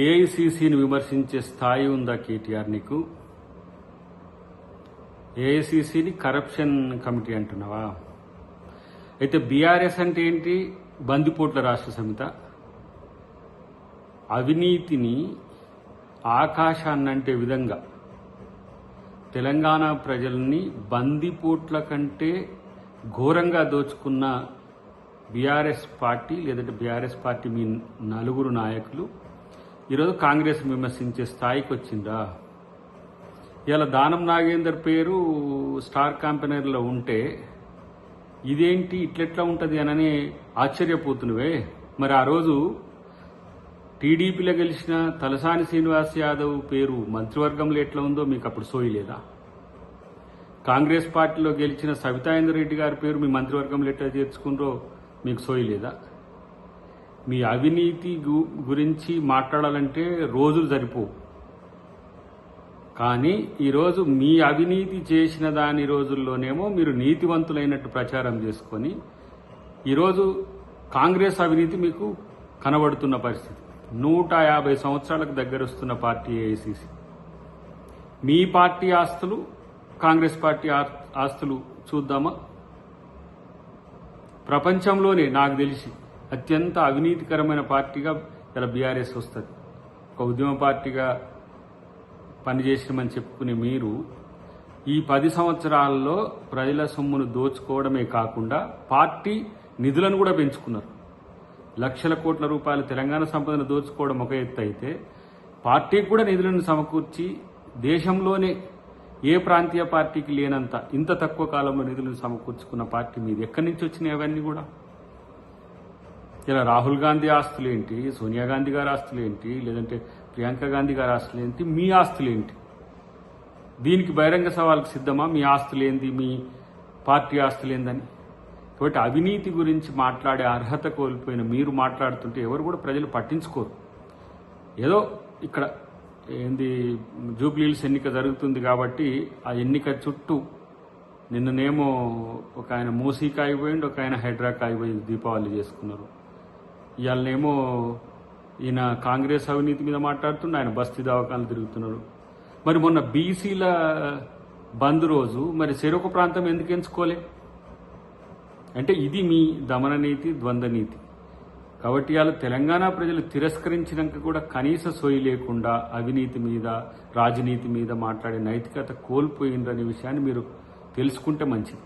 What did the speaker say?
ఏఐసిసిని విమర్శించే స్థాయి ఉందా కేటీఆర్ నీకు? ఏఐసిసిని కరప్షన్ కమిటీ అంటున్నావా? అయితే బీఆర్ఎస్ అంటే ఏంటి? బందిపోట్ల రాష్ట్ర సమిత. అవినీతిని ఆకాశాన్నంటే విధంగా తెలంగాణ ప్రజల్ని బందిపోట్ల కంటే ఘోరంగా దోచుకున్న బీఆర్ఎస్ పార్టీ, లేదంటే బీఆర్ఎస్ పార్టీ మీ నలుగురు నాయకులు ఈరోజు కాంగ్రెస్ విమర్శించే స్థాయికి వచ్చిందా? ఇలా దానం నాగేందర్ పేరు స్టార్ క్యాంపెయినర్లో ఉంటే ఇదేంటి ఇట్లెట్లా ఉంటుంది అనని ఆశ్చర్యపోతున్నవే. మరి ఆ రోజు టీడీపీలో గెలిచిన తలసాని శ్రీనివాస్ యాదవ్ పేరు మంత్రివర్గంలో ఎట్లా ఉందో మీకు అప్పుడు సోయలేదా? కాంగ్రెస్ పార్టీలో గెలిచిన సవితాయిందర్ రెడ్డి గారి పేరు మీ మంత్రివర్గంలో ఎట్లా చేర్చుకున్నారో మీకు సోయలేదా? మీ అవినీతి గురించి మాట్లాడాలంటే రోజులు సరిపోవు. కానీ ఈరోజు మీ అవినీతి చేసిన దాని రోజుల్లోనేమో మీరు నీతివంతులైనట్టు ప్రచారం చేసుకొని ఈరోజు కాంగ్రెస్ అవినీతి మీకు కనబడుతున్న పరిస్థితి. 150 సంవత్సరాలకు దగ్గరొస్తున్న పార్టీ ఏఐసిసి. మీ పార్టీ ఆస్తులు, కాంగ్రెస్ పార్టీ ఆస్తులు చూద్దామా? ప్రపంచంలోనే నాకు తెలిసి అత్యంత అవినీతికరమైన పార్టీగా ఇలా బీఆర్ఎస్ వస్తుంది. ఒక ఉద్యమ పార్టీగా పనిచేసినామని చెప్పుకునే మీరు ఈ 10 సంవత్సరాల్లో ప్రజల సొమ్మును దోచుకోవడమే కాకుండా పార్టీ నిధులను కూడా పెంచుకున్నారు. లక్షల కోట్ల రూపాయల తెలంగాణ సంపదను దోచుకోవడం ఒక ఎత్తు అయితే, పార్టీకి కూడా నిధులను సమకూర్చి దేశంలోనే ఏ ప్రాంతీయ పార్టీకి లేనంత ఇంత తక్కువ కాలంలో నిధులను సమకూర్చుకున్న పార్టీ మీది. ఎక్కడి నుంచి వచ్చినాయి అవన్నీ కూడా? ఇలా రాహుల్ గాంధీ ఆస్తులేంటి, సోనియా గాంధీ గారి ఆస్తులేంటి, లేదంటే ప్రియాంక గాంధీ గారి ఆస్తులేంటి, మీ ఆస్తులేంటి? దీనికి బహిరంగ సవాల్కి సిద్ధమా? మీ ఆస్తులేంది, మీ పార్టీ ఆస్తులేందని. కాబట్టి అవినీతి గురించి మాట్లాడే అర్హత కోల్పోయిన మీరు మాట్లాడుతుంటే ఎవరు కూడా ప్రజలు పట్టించుకోరు. ఏదో ఇక్కడ ఏంది జూబ్లీహిల్స్ ఎన్నిక జరుగుతుంది కాబట్టి ఆ ఎన్నిక చుట్టూ నిన్ననేమో ఒక ఆయన మూసీకి ఆగిపోయిండు, ఒక ఆయన హైడ్రాకి ఆగిపోయి దీపావళి చేసుకున్నారు. ఇవాళనేమో ఈయన కాంగ్రెస్ అవినీతి మీద మాట్లాడుతుండే, ఆయన బస్తీ దవాఖానలు తిరుగుతున్నాడు. మరి మొన్న బీసీల బంద్ రోజు మరి చెరొక ప్రాంతం ఎందుకు ఎంచుకోలే? అంటే ఇది మీ దమన నీతి, ద్వంద్వ నీతి. కాబట్టి ఇవాళ తెలంగాణ ప్రజలు తిరస్కరించినాక కూడా కనీస సోయి లేకుండా అవినీతి మీద, రాజనీతి మీద మాట్లాడే నైతికత కోల్పోయిందనే విషయాన్ని మీరు తెలుసుకుంటే మంచిది.